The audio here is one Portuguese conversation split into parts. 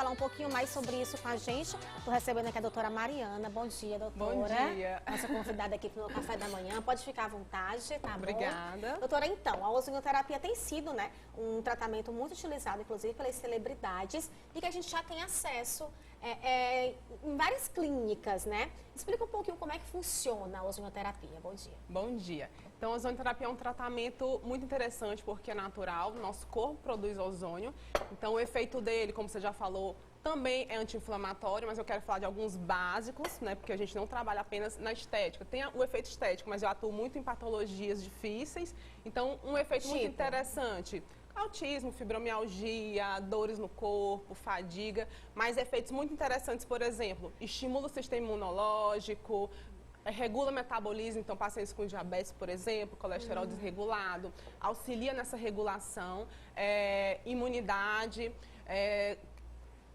falar um pouquinho mais sobre isso com a gente. Estou recebendo aqui a doutora Mariana. Bom dia, doutora. Bom dia. Nossa convidada aqui para o meu café da manhã. Pode ficar à vontade, tá bom? Obrigada. Doutora, então, a ozonioterapia tem sido, né, um tratamento muito utilizado, inclusive, pelas celebridades e que a gente já tem acesso em várias clínicas, né? Explica um pouquinho como é que funciona a ozonioterapia. Bom dia. Bom dia. Então, a ozonioterapia é um tratamento muito interessante porque é natural, nosso corpo produz ozônio. Então, o efeito dele, como você já falou, também é anti-inflamatório, mas eu quero falar de alguns básicos, né? Porque a gente não trabalha apenas na estética. Tem o efeito estético, mas eu atuo muito em patologias difíceis. Então, um efeito muito interessante. Autismo, fibromialgia, dores no corpo, fadiga, mas efeitos muito interessantes, por exemplo, estimula o sistema imunológico, regula o metabolismo, então pacientes com diabetes, por exemplo, colesterol desregulado, auxilia nessa regulação, imunidade,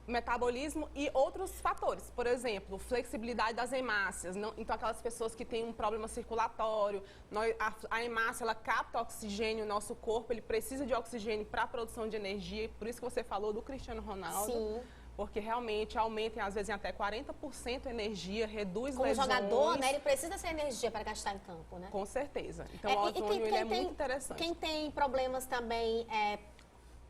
metabolismo e outros fatores, por exemplo, flexibilidade das hemácias. Então, aquelas pessoas que têm um problema circulatório, a hemácia, ela capta oxigênio no nosso corpo, ele precisa de oxigênio para a produção de energia, por isso que você falou do Cristiano Ronaldo. Sim. Porque realmente aumenta, às vezes, em até 40% a energia, reduz Como lesões. jogador, né, ele precisa dessa energia para gastar em campo, né? Com certeza. Então, o ozônio ele é muito interessante. Quem tem problemas também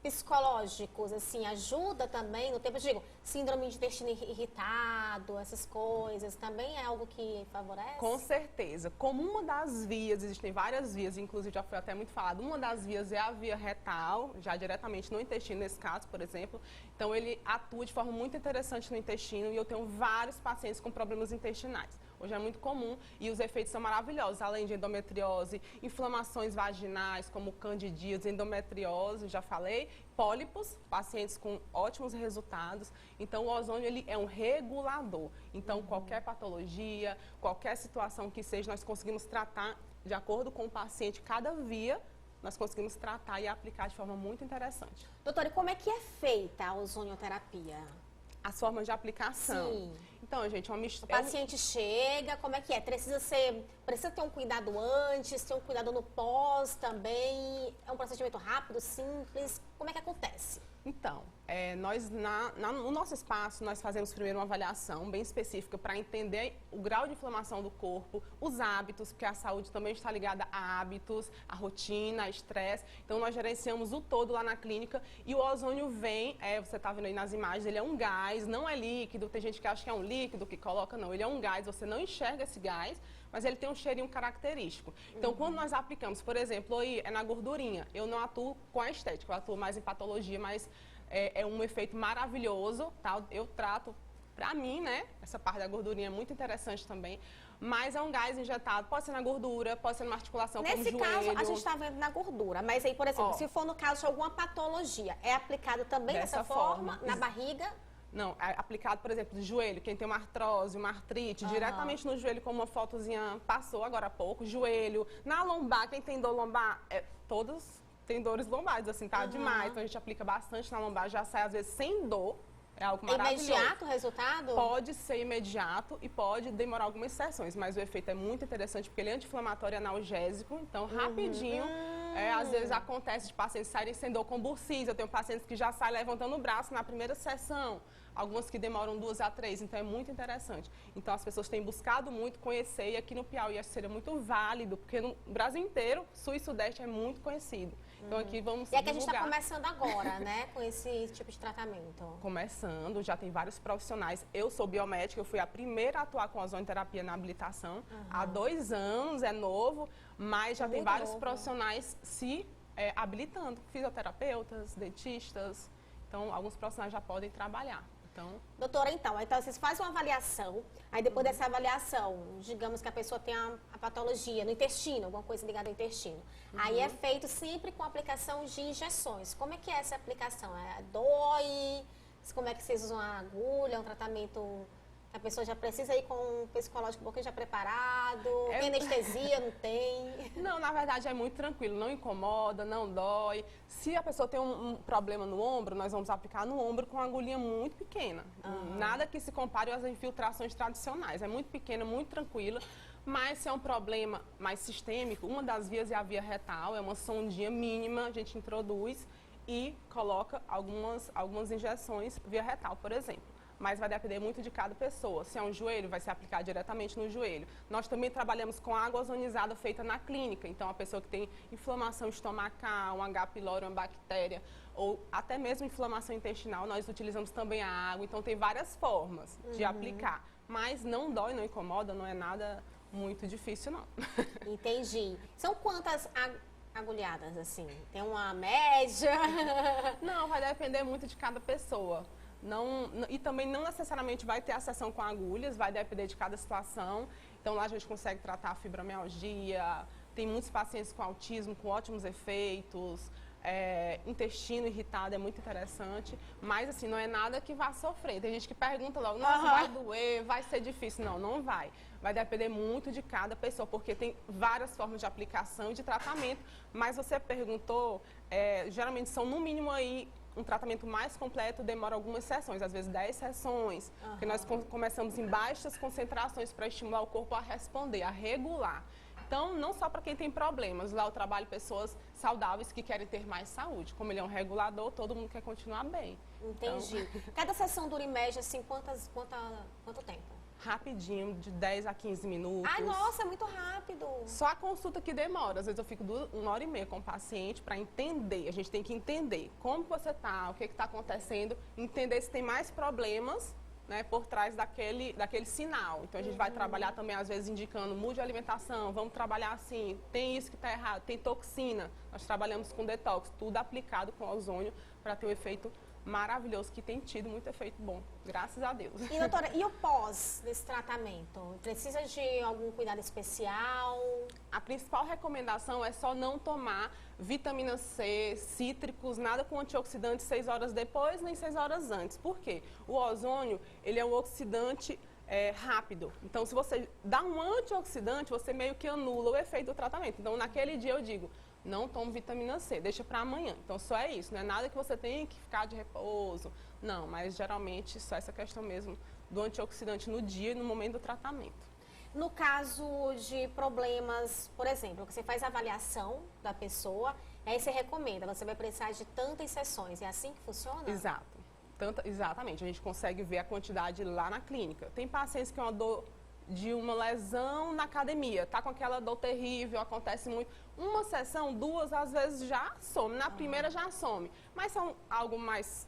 psicológicos, assim, ajuda também no tempo, eu digo, síndrome de intestino irritado, essas coisas, também é algo que favorece? Com certeza. Como uma das vias, existem várias vias, inclusive já foi até muito falado, uma das vias é a via retal, já diretamente no intestino, nesse caso, por exemplo. Então, ele atua de forma muito interessante no intestino e eu tenho vários pacientes com problemas intestinais. Hoje é muito comum e os efeitos são maravilhosos, além de endometriose, inflamações vaginais, como candidíase, endometriose, já falei, pólipos, pacientes com ótimos resultados. Então, o ozônio ele é um regulador. Então, qualquer patologia, qualquer situação que seja, nós conseguimos tratar de acordo com o paciente, cada via, nós conseguimos tratar e aplicar de forma muito interessante. Doutora, e como é que é feita a ozonioterapia? As formas de aplicação. Sim. Então, gente, uma mistura. O paciente chega, como é que é? Precisa ter um cuidado antes, ter um cuidado no pós também? É um procedimento rápido, simples? Como é que acontece? Então, no nosso espaço, nós fazemos primeiro uma avaliação bem específica para entender o grau de inflamação do corpo, os hábitos, porque a saúde também está ligada a hábitos, a rotina, a estresse. Então, nós gerenciamos o todo lá na clínica e o ozônio vem, você está vendo aí nas imagens, ele é um gás, não é líquido. Tem gente que acha que é um líquido que coloca, não. Ele é um gás, você não enxerga esse gás, mas ele tem um cheirinho característico. Então, quando nós aplicamos, por exemplo, aí é na gordurinha, eu não atuo com a estética, eu atuo mais em patologia, mas é um efeito maravilhoso, tá? Eu trato, pra mim, né, essa parte da gordurinha é muito interessante também, mas é um gás injetado, pode ser na gordura, pode ser numa articulação como o joelho. Nesse caso, a gente está vendo na gordura, mas aí, por exemplo, se for no caso de alguma patologia, é aplicado também dessa forma, na barriga? Não, é aplicado, por exemplo, no joelho, quem tem uma artrose, uma artrite, diretamente no joelho, como uma fotozinha passou agora há pouco, joelho, na lombar, quem tem dor lombar, todos têm dores lombares, assim, tá demais, então a gente aplica bastante na lombar, já sai às vezes sem dor, é algo maravilhoso. É imediato o resultado? Pode ser imediato e pode demorar algumas sessões, mas o efeito é muito interessante porque ele é anti-inflamatório e analgésico, então rapidinho, às vezes acontece de pacientes saírem sem dor com bursite, eu tenho pacientes que já saem levantando o braço na primeira sessão, algumas que demoram 2 a 3, então é muito interessante. Então as pessoas têm buscado muito conhecer e aqui no Piauí acho que seria muito válido, porque no Brasil inteiro, Sul e Sudeste é muito conhecido. Então aqui vamos divulgar. E é que a gente está começando agora, né, com esse tipo de tratamento. Começando, já tem vários profissionais. Eu sou biomédica, eu fui a primeira a atuar com ozonioterapia na habilitação. Há 2 anos, é novo, mas já tem vários profissionais se habilitando. Fisioterapeutas, dentistas, então alguns profissionais já podem trabalhar. Doutora, então vocês fazem uma avaliação, aí depois dessa avaliação, digamos que a pessoa tem a patologia no intestino, alguma coisa ligada ao intestino. Aí é feito sempre com aplicação de injeções. Como é que é essa aplicação? Dói? Como é que vocês usam a agulha? É um tratamento que a pessoa já precisa ir com um psicológico um pouquinho já preparado? Tem anestesia, não tem? Não, na verdade é muito tranquilo, não incomoda, não dói. Se a pessoa tem um problema no ombro, nós vamos aplicar no ombro com uma agulhinha muito pequena. Nada que se compare às infiltrações tradicionais. É muito pequena, muito tranquila. Mas se é um problema mais sistêmico, uma das vias é a via retal, é uma sondinha mínima, a gente introduz e coloca algumas injeções via retal, por exemplo. Mas vai depender muito de cada pessoa. Se é um joelho, vai ser aplicado diretamente no joelho. Nós também trabalhamos com água ozonizada feita na clínica. Então, a pessoa que tem inflamação estomacal, um H. pylori, uma bactéria, ou até mesmo inflamação intestinal, nós utilizamos também a água. Então, tem várias formas de aplicar. Mas não dói, não incomoda, não é nada muito difícil, não. Entendi. São quantas agulhadas, assim? Tem uma média? Não, vai depender muito de cada pessoa. E também não necessariamente vai ter a sessão com agulhas, vai depender de cada situação. Então lá a gente consegue tratar a fibromialgia, tem muitos pacientes com autismo com ótimos efeitos, intestino irritado é muito interessante, mas assim, não é nada que vá sofrer. Tem gente que pergunta logo, nossa, vai doer, vai ser difícil. Não, não vai. Vai depender muito de cada pessoa, porque tem várias formas de aplicação e de tratamento, mas você perguntou, geralmente são no mínimo aí, um tratamento mais completo demora algumas sessões, às vezes 10 sessões, porque nós começamos em baixas concentrações para estimular o corpo a responder, a regular. Então, não só para quem tem problemas, lá eu trabalho pessoas saudáveis que querem ter mais saúde. Como ele é um regulador, todo mundo quer continuar bem. Entendi. Então... Cada sessão dura em média, assim, quanto tempo? Rapidinho, de 10 a 15 minutos. Ai, nossa, é muito rápido. Só a consulta que demora. Às vezes eu fico 1h30 com o paciente para entender. A gente tem que entender como você está, o que está acontecendo, entender se tem mais problemas, né, por trás daquele sinal. Então a gente vai trabalhar também, às vezes, indicando, mude a alimentação, vamos trabalhar assim, tem isso que está errado, tem toxina. Nós trabalhamos com detox, tudo aplicado com ozônio para ter um efeito maravilhoso, que tem tido muito efeito bom, graças a Deus. E doutora, e o pós desse tratamento? Precisa de algum cuidado especial? A principal recomendação é só não tomar vitamina C, cítricos, nada com antioxidante 6 horas depois, nem 6 horas antes. Por quê? O ozônio, ele é um oxidante rápido. Então, se você dá um antioxidante, você meio que anula o efeito do tratamento. Então, naquele dia eu digo, não tomo vitamina C, deixa para amanhã. Então, só é isso, não é nada que você tenha que ficar de repouso. Não, mas geralmente só essa questão mesmo do antioxidante no dia e no momento do tratamento. No caso de problemas, por exemplo, que você faz a avaliação da pessoa, aí você recomenda, você vai precisar de tantas sessões. É assim que funciona? Exato. Exatamente. A gente consegue ver a quantidade lá na clínica. Tem pacientes que é uma dor de uma lesão na academia, tá com aquela dor terrível, acontece muito. Uma sessão, 2, às vezes já some, na primeira já some. Mas são algo mais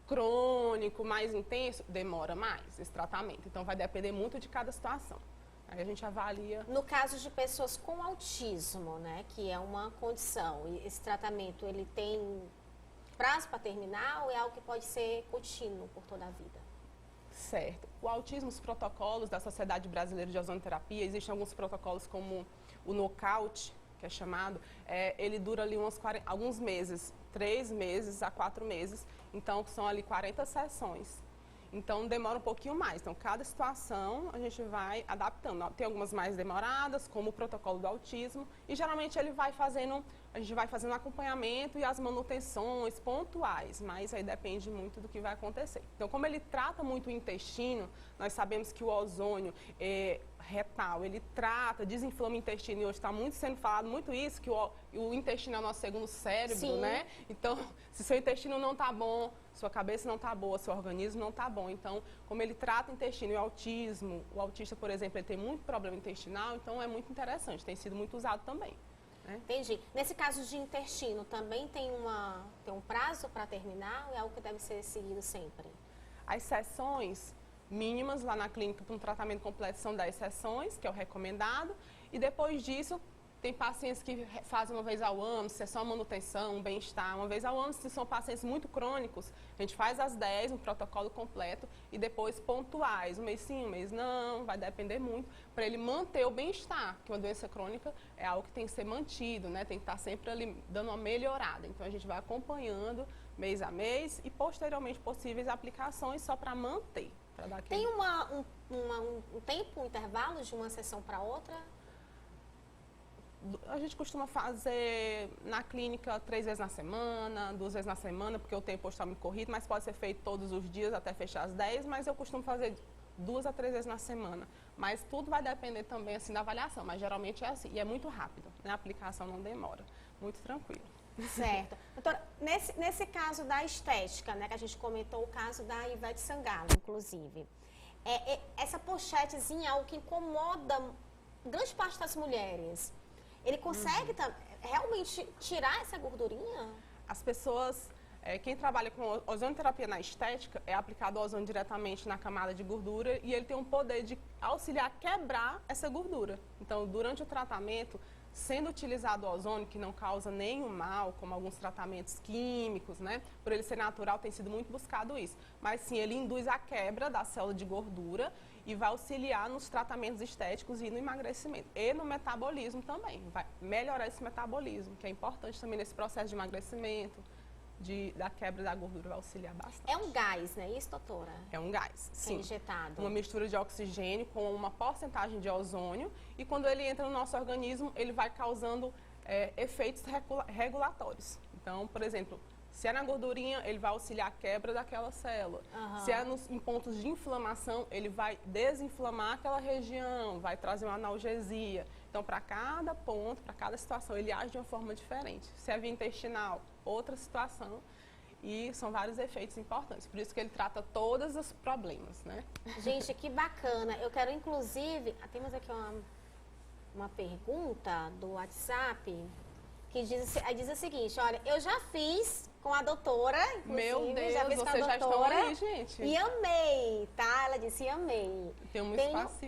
crônico, mais intenso, demora mais esse tratamento. Então vai depender muito de cada situação. Aí a gente avalia. No caso de pessoas com autismo, né, que é uma condição, e esse tratamento ele tem prazo para terminar ou é algo que pode ser contínuo por toda a vida? Certo. O autismo, os protocolos da Sociedade Brasileira de Ozonoterapia, existem alguns protocolos como o nocaute, que é chamado, ele dura ali alguns meses, 3 meses a 4 meses, então são ali 40 sessões. Então demora um pouquinho mais. Então cada situação a gente vai adaptando. Tem algumas mais demoradas, como o protocolo do autismo, e geralmente a gente vai fazendo acompanhamento e as manutenções pontuais, mas aí depende muito do que vai acontecer. Então como ele trata muito o intestino, nós sabemos que o ozônio retal, ele desinflama o intestino, e hoje está muito sendo falado muito isso, que o intestino é o nosso segundo cérebro, Sim. né? Então, se seu intestino não está bom, sua cabeça não está boa, seu organismo não está bom. Então, como ele trata o intestino e o autismo, o autista, por exemplo, ele tem muito problema intestinal, então é muito interessante, tem sido muito usado também. Né? Entendi. Nesse caso de intestino, também tem um prazo para terminar ou é algo que deve ser seguido sempre? As sessões mínimas lá na clínica para um tratamento completo são 10 sessões, que é o recomendado, e depois disso tem pacientes que fazem uma vez ao ano, se é só manutenção, bem-estar, uma vez ao ano. Se são pacientes muito crônicos, a gente faz as 10, um protocolo completo, e depois pontuais, um mês sim, um mês não, vai depender muito, para ele manter o bem-estar, que uma doença crônica é algo que tem que ser mantido, né? Tem que estar sempre ali dando uma melhorada. Então a gente vai acompanhando mês a mês e posteriormente possíveis aplicações só para manter. Tem um tempo, um intervalo de uma sessão para outra? A gente costuma fazer na clínica 3 vezes na semana, 2 vezes na semana, porque o tempo está muito corrido, mas pode ser feito todos os dias até fechar as 10, mas eu costumo fazer 2 a 3 vezes na semana. Mas tudo vai depender também assim da avaliação, mas geralmente é assim, e é muito rápido, né? A aplicação não demora, muito tranquilo. Certo. Doutora, nesse caso da estética, né, que a gente comentou o caso da Ivete Sangalo, inclusive, essa pochetezinha é algo que incomoda grande parte das mulheres. Ele consegue realmente tirar essa gordurinha? As pessoas, quem trabalha com ozonioterapia na estética, é aplicado o ozônio diretamente na camada de gordura e ele tem um poder de auxiliar a quebrar essa gordura. Então, durante o tratamento, sendo utilizado o ozônio, que não causa nenhum mal, como alguns tratamentos químicos, né? Por ele ser natural, tem sido muito buscado isso. Mas sim, ele induz a quebra da célula de gordura e vai auxiliar nos tratamentos estéticos e no emagrecimento. E no metabolismo também. Vai melhorar esse metabolismo, que é importante também nesse processo de emagrecimento, da quebra da gordura, vai auxiliar bastante. É um gás, não é isso, doutora? É um gás, sim. É injetado. Uma mistura de oxigênio com uma porcentagem de ozônio e quando ele entra no nosso organismo, ele vai causando efeitos regulatórios. Então, por exemplo, se é na gordurinha, ele vai auxiliar a quebra daquela célula. Se é em pontos de inflamação, ele vai desinflamar aquela região, vai trazer uma analgesia. Então, para cada ponto, para cada situação, ele age de uma forma diferente. Se é via intestinal, outra situação. E são vários efeitos importantes. Por isso que ele trata todos os problemas, né? Gente, que bacana. Eu quero, inclusive, temos aqui uma pergunta do WhatsApp que diz o seguinte, olha, eu já fiz com a doutora, inclusive. Meu Deus, já fiz com a vocês já estão doutora, aí, gente. E amei, tá? Ela disse, amei.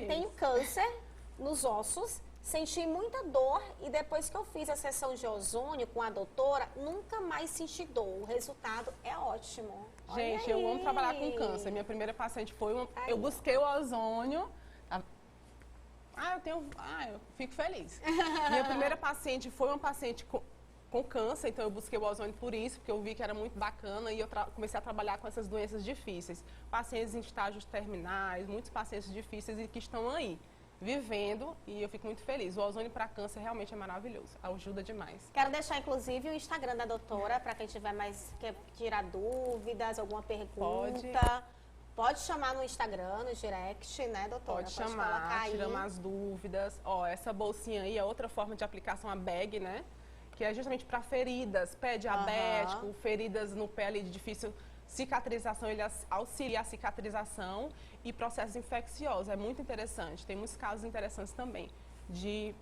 Tenho câncer nos ossos, senti muita dor e depois que eu fiz a sessão de ozônio com a doutora, nunca mais senti dor. O resultado é ótimo. Gente, eu amo trabalhar com câncer. Minha primeira paciente foi eu busquei o ozônio. Eu fico feliz. Minha primeira paciente foi uma paciente com câncer, então eu busquei o ozônio por isso, porque eu vi que era muito bacana e eu comecei a trabalhar com essas doenças difíceis. Pacientes em estágios terminais, muitos pacientes difíceis e que estão aí, vivendo, e eu fico muito feliz. O ozônio para câncer realmente é maravilhoso, ajuda demais. Quero deixar, inclusive, o Instagram da doutora, para quem tiver quer tirar dúvidas, alguma pergunta. Pode chamar no Instagram, no direct, né, doutora? Pode chamar, tiramos as dúvidas. Ó, essa bolsinha aí é outra forma de aplicação, a bag, né? Que é justamente para feridas, pé diabético, feridas no pé ali de difícil cicatrização, ele auxilia a cicatrização e processos infecciosos. É muito interessante. Tem muitos casos interessantes também de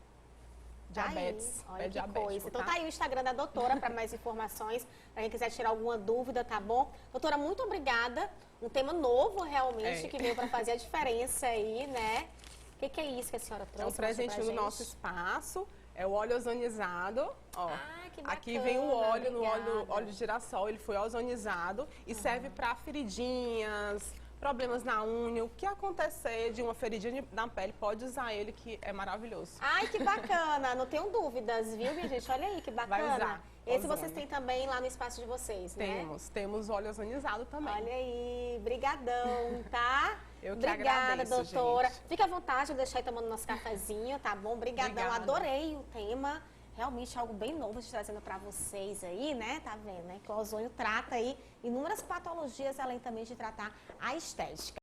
diabetes. Olha que coisa. Então tá aí o Instagram da doutora para mais informações, para quem quiser tirar alguma dúvida, tá bom? Doutora, muito obrigada. Um tema novo realmente que veio para fazer a diferença aí, né? O que é isso que a senhora trouxe? É um presentinho do nosso espaço. É o óleo ozonizado, ó. Que bacana, aqui vem o óleo, óleo de girassol, ele foi ozonizado e serve para feridinhas, problemas na unha, o que acontecer de uma feridinha na pele, pode usar ele que é maravilhoso. Ai, que bacana, não tenho dúvidas, viu, minha gente? Olha aí, que bacana. Vai usar. Esse vocês têm também lá no espaço de vocês, né? Temos óleo ozonizado também. Olha aí, brigadão, tá? Eu que Obrigada, agradeço, doutora. gente. Fique à vontade, eu deixar aí tomando nosso cafezinho, tá bom? Obrigadão, Obrigada. Adorei o tema. Realmente algo bem novo de trazendo para vocês aí, né? Tá vendo, né? Que o ozônio trata aí inúmeras patologias, além também de tratar a estética.